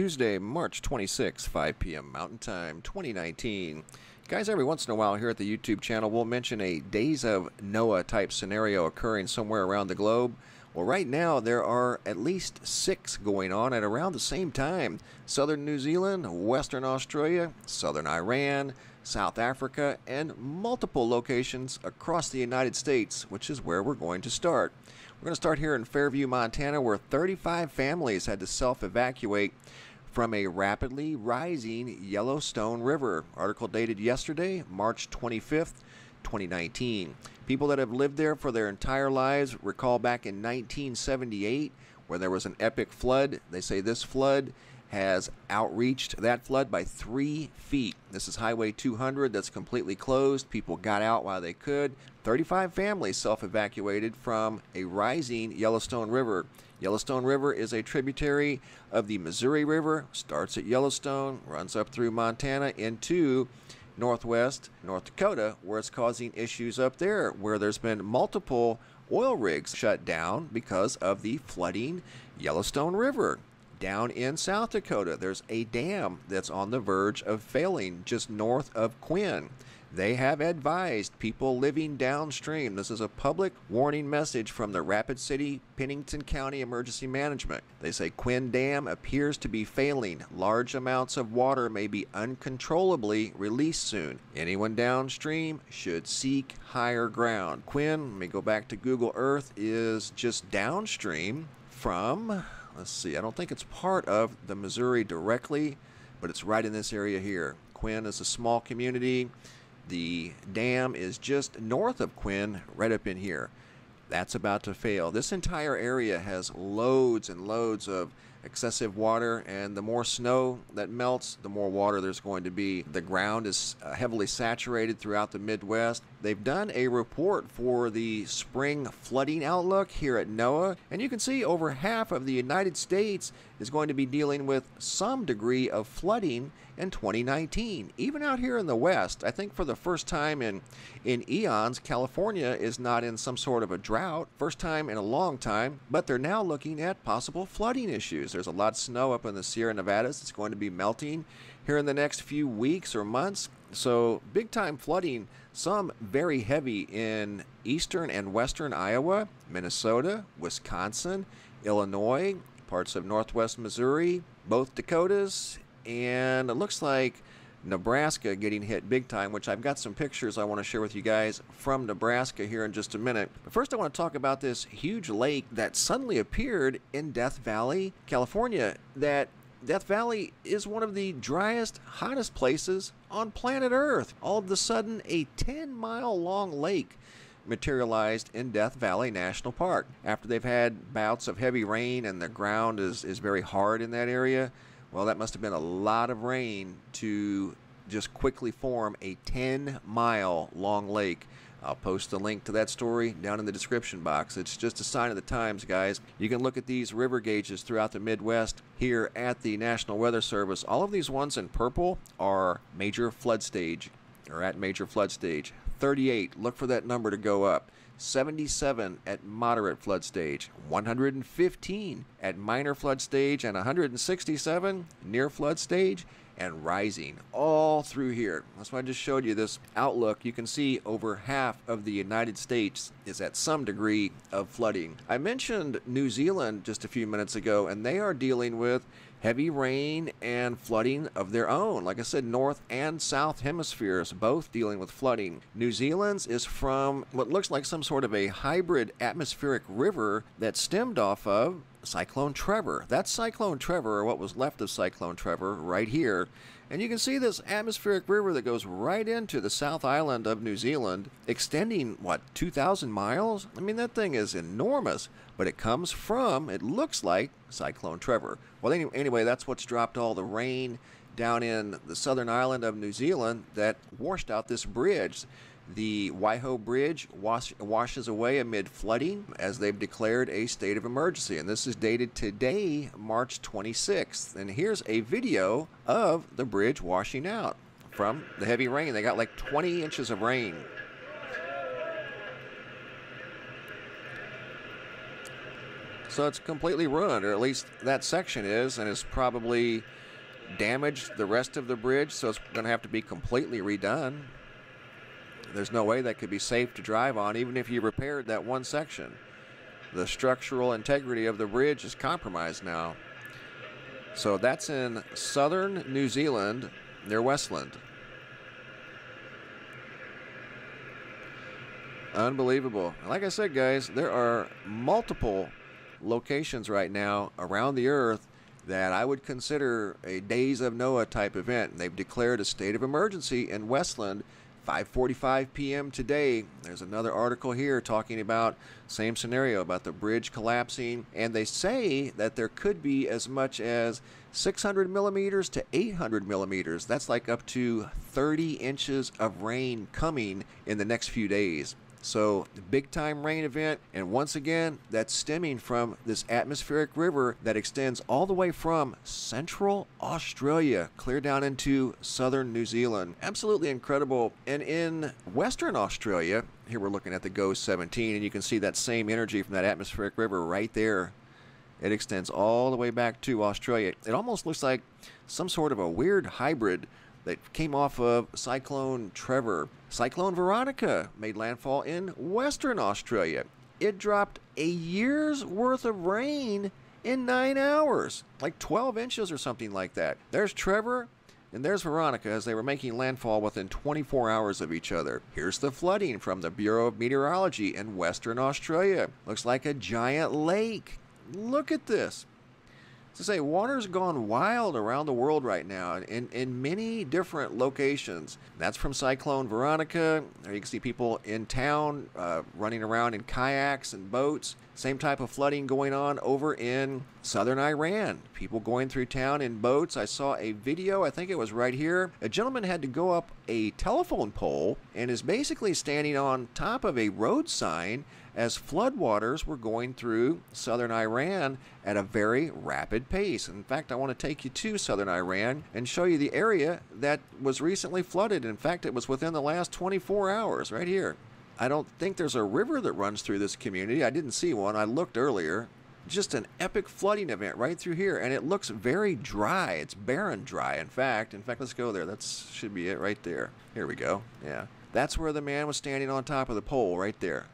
Tuesday, March 26, 5 p.m. Mountain Time, 2019. Guys, every once in a while here at the YouTube channel, we'll mention a Days of Noah type scenario occurring somewhere around the globe. Well, right now, there are at least 6 going on at around the same time. Southern New Zealand, Western Australia, Southern Iran, South Africa, and multiple locations across the United States, which is where we're going to start. We're going to start here in Fairview, Montana, where 35 families had to self-evacuate from a rapidly rising Yellowstone River. Article dated yesterday, March 25th, 2019. People that have lived there for their entire lives recall back in 1978 where there was an epic flood. They say this flood has outreached that flood by 3 feet. This is Highway 200 that's completely closed. People got out while they could. 35 families self-evacuated from a rising Yellowstone River. Yellowstone River is a tributary of the Missouri River, starts at Yellowstone, runs up through Montana into northwest North Dakota, where it's causing issues up there, where there's been multiple oil rigs shut down because of the flooding Yellowstone River. Down in South Dakota, there's a dam that's on the verge of failing just north of Quinn. They have advised people living downstream. This is a public warning message from the Rapid City, Pennington County Emergency Management. They say Quinn Dam appears to be failing. Large amounts of water may be uncontrollably released soon. Anyone downstream should seek higher ground. Quinn, let me go back to Google Earth, is just downstream from, let's see, I don't think it's part of the Missouri directly, but it's right in this area here. Quinn is a small community. The dam is just north of Quinn, right up in here. That's about to fail. This entire area has loads and loads of excessive water, and the more snow that melts, the more water there's going to be. The ground is heavily saturated throughout the Midwest. They've done a report for the spring flooding outlook here at NOAA, and you can see over half of the United States is going to be dealing with some degree of flooding in 2019. Even out here in the West, I think for the first time in eons, California is not in some sort of a drought. First time in a long time, but they're now looking at possible flooding issues. There's a lot of snow up in the Sierra Nevadas. It's going to be melting here in the next few weeks or months. So big time flooding, some very heavy in eastern and western Iowa, Minnesota, Wisconsin, Illinois, parts of northwest Missouri, both Dakotas, and it looks like Nebraska getting hit big time, which I've got some pictures I want to share with you guys from Nebraska here in just a minute. But first I want to talk about this huge lake that suddenly appeared in Death Valley, California. That Death Valley is one of the driest, hottest places on planet Earth. All of a sudden, a 10-mile long lake materialized in Death Valley National Park. After they've had bouts of heavy rain and the ground is very hard in that area, well, that must have been a lot of rain to just quickly form a 10-mile long lake. I'll post the link to that story down in the description box. It's just a sign of the times, guys. You can look at these river gauges throughout the Midwest here at the National Weather Service. All of these ones in purple are major flood stage, or at major flood stage. 38, look for that number to go up. 77 at moderate flood stage, 115 at minor flood stage, and 167 near flood stage and rising all through here. That's why I just showed you this outlook. You can see over half of the United States is at some degree of flooding. I mentioned New Zealand just a few minutes ago, and they are dealing with heavy rain and flooding of their own. Like I said, north and south hemispheres both dealing with flooding. New Zealand's is from what looks like some sort of a hybrid atmospheric river that stemmed off of Cyclone Trevor. That's Cyclone Trevor, or what was left of Cyclone Trevor, right here. And you can see this atmospheric river that goes right into the South Island of New Zealand, extending, what, 2,000 miles? I mean, that thing is enormous, but it comes from, it looks like, Cyclone Trevor. Well, anyway, that's what's dropped all the rain down in the southern island of New Zealand that washed out this bridge. The Waiho Bridge washes away amid flooding as they've declared a state of emergency. And this is dated today, March 26th. And here's a video of the bridge washing out from the heavy rain. They got like 20 inches of rain. So it's completely ruined, or at least that section is, and it's probably damaged the rest of the bridge, so it's going to have to be completely redone. There's no way that could be safe to drive on, even if you repaired that one section. The structural integrity of the bridge is compromised now. So that's in southern New Zealand near Westland. Unbelievable. Like I said, guys, there are multiple locations right now around the earth that I would consider a Days of Noah type event. They've declared a state of emergency in Westland, 5:45 p.m. today. There's another article here talking about same scenario about the bridge collapsing, and they say that there could be as much as 600 millimeters to 800 millimeters. That's like up to 30 inches of rain coming in the next few days. So, big time rain event, and once again, that's stemming from this atmospheric river that extends all the way from central Australia, clear down into southern New Zealand. Absolutely incredible. And in Western Australia, here we're looking at the GOES 17, and you can see that same energy from that atmospheric river right there. It extends all the way back to Australia. It almost looks like some sort of a weird hybrid that came off of Cyclone Trevor. Cyclone Veronica made landfall in Western Australia. It dropped a year's worth of rain in 9 hours, like 12 inches or something like that. There's Trevor and there's Veronica as they were making landfall within 24 hours of each other. Here's the flooding from the Bureau of Meteorology in Western Australia. Looks like a giant lake. Look at this. To say, water's gone wild around the world right now in many different locations. That's from Cyclone Veronica. There you can see people in town running around in kayaks and boats. Same type of flooding going on over in southern Iran. People going through town in boats. I saw a video, I think it was right here. A gentleman had to go up a telephone pole and is basically standing on top of a road sign as floodwaters were going through southern Iran at a very rapid pace. In fact, I want to take you to southern Iran and show you the area that was recently flooded. In fact, it was within the last 24 hours right here. I don't think there's a river that runs through this community. I didn't see one. I looked earlier. Just an epic flooding event right through here, and it looks very dry. It's barren dry, in fact. Let's go there. That should be it right there. Here we go. Yeah. That's where the man was standing on top of the pole right there.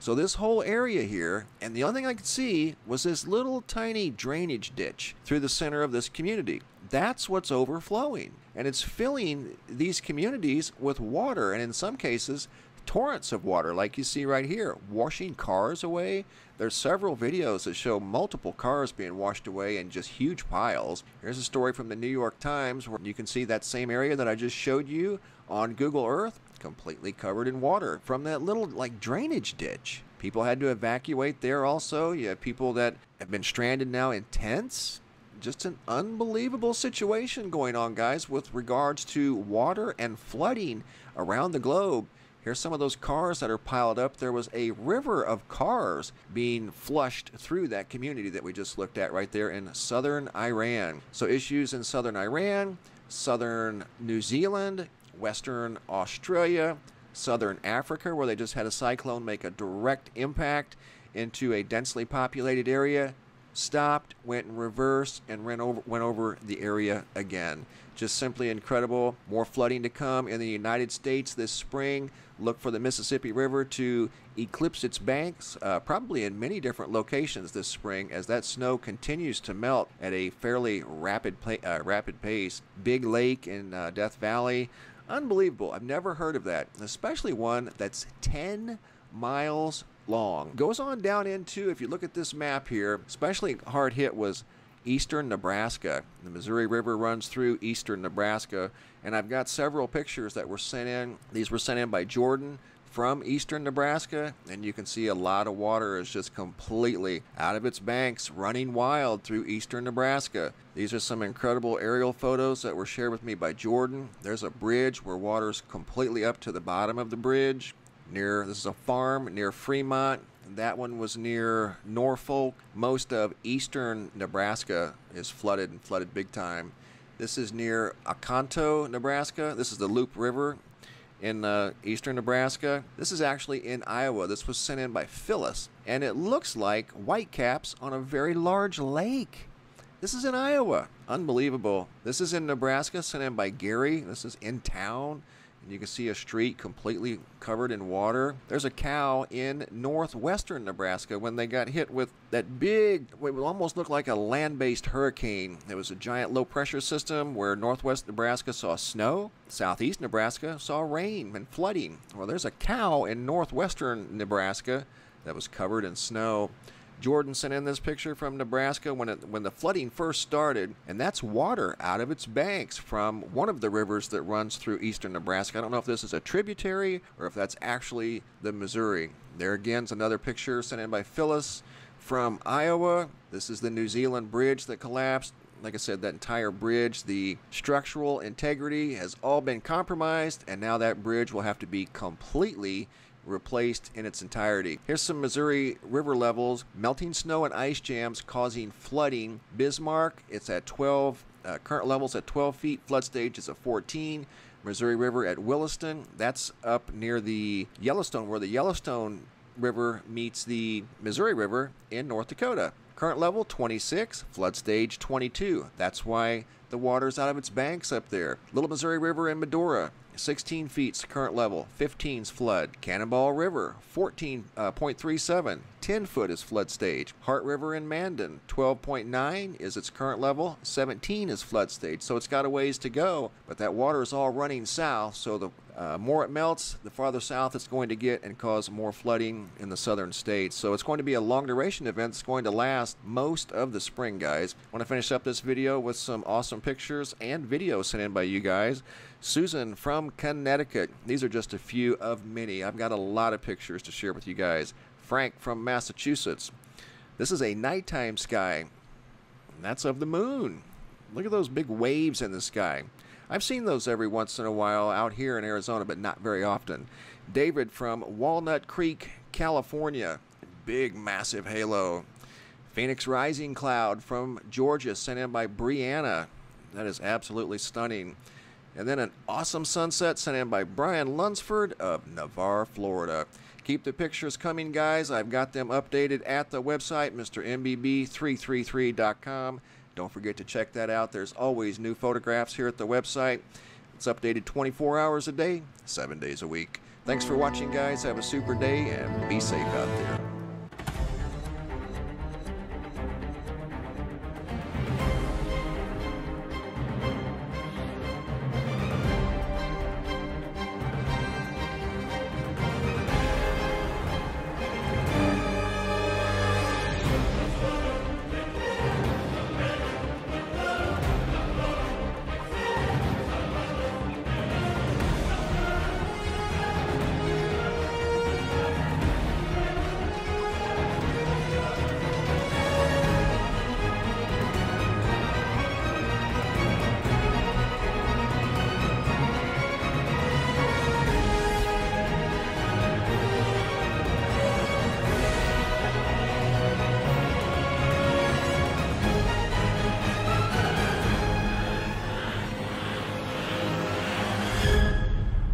So this whole area here, and the only thing I could see was this little tiny drainage ditch through the center of this community. That's what's overflowing, and it's filling these communities with water, and in some cases, torrents of water like you see right here, washing cars away. There's several videos that show multiple cars being washed away in just huge piles. Here's a story from the New York Times where you can see that same area that I just showed you on Google Earth, completely covered in water from that little like drainage ditch. People had to evacuate there also. You have people that have been stranded now in tents. Just an unbelievable situation going on, guys, with regards to water and flooding around the globe. Here's some of those cars that are piled up. There was a river of cars being flushed through that community that we just looked at right there in southern Iran. So issues in southern Iran, southern New Zealand, Western Australia, southern Africa, where they just had a cyclone make a direct impact into a densely populated area, stopped, went in reverse, and went over the area again. Just simply incredible. More flooding to come in the United States this spring. Look for the Mississippi River to eclipse its banks, probably in many different locations this spring as that snow continues to melt at a fairly rapid pace. Big Lake in Death Valley. Unbelievable. I've never heard of that, especially one that's 10 miles long. Goes on down into, if you look at this map here, especially hard hit was eastern Nebraska. The Missouri River runs through eastern Nebraska, and I've got several pictures that were sent in. These were sent in by Jordan from eastern Nebraska, and you can see a lot of water is just completely out of its banks, running wild through eastern Nebraska. These are some incredible aerial photos that were shared with me by Jordan. There's a bridge where water's completely up to the bottom of the bridge. This is a farm near Fremont. That one was near Norfolk. Most of eastern Nebraska is flooded and flooded big time. This is near Akanto, Nebraska. This is the Loup River. in eastern Nebraska. This is actually in Iowa. This was sent in by Phyllis, and it looks like whitecaps on a very large lake. This is in Iowa. Unbelievable. This is in Nebraska, sent in by Gary. This is in town. And you can see a street completely covered in water. There's a cow in northwestern Nebraska when they got hit with that big, what would almost look like a land-based hurricane. There was a giant low-pressure system where northwest Nebraska saw snow. Southeast Nebraska saw rain and flooding. Well, there's a cow in northwestern Nebraska that was covered in snow. Jordan sent in this picture from Nebraska when the flooding first started, and that's water out of its banks from one of the rivers that runs through eastern Nebraska. I don't know if this is a tributary or if that's actually the Missouri. There again is another picture sent in by Phyllis from Iowa. This is the New Zealand bridge that collapsed. Like I said, that entire bridge, the structural integrity has all been compromised, and now that bridge will have to be completely replaced in its entirety. Here's some Missouri river levels. Melting snow and ice jams causing flooding. Bismarck, it's at 12, current levels at 12 feet. Flood stage is at 14. Missouri River at Williston, that's up near the Yellowstone, where the Yellowstone River meets the Missouri River in North Dakota. Current level 26, flood stage 22. That's why the water's out of its banks up there. Little Missouri River in Medora, 16 feet's current level, 15's flood. Cannonball River, 14.37, 10 foot is flood stage. Hart River in Mandan, 12.9 is its current level, 17 is flood stage. So it's got a ways to go, but that water is all running south, so the more it melts, the farther south it's going to get and cause more flooding in the southern states. So it's going to be a long duration event. It's going to last most of the spring, guys. I want to finish up this video with some awesome pictures and videos sent in by you guys. Susan from Connecticut. These are just a few of many. I've got a lot of pictures to share with you guys. Frank from Massachusetts. This is a nighttime sky, and that's of the moon. Look at those big waves in the sky. I've seen those every once in a while out here in Arizona, but not very often. David from Walnut Creek, California. Big, massive halo. Phoenix Rising Cloud from Georgia, sent in by Brianna. That is absolutely stunning. And then an awesome sunset sent in by Brian Lunsford of Navarre, Florida. Keep the pictures coming, guys. I've got them updated at the website, MrMBB333.com. Don't forget to check that out. There's always new photographs here at the website. It's updated 24 hours a day, 7 days a week. Thanks for watching, guys. Have a super day and be safe out there.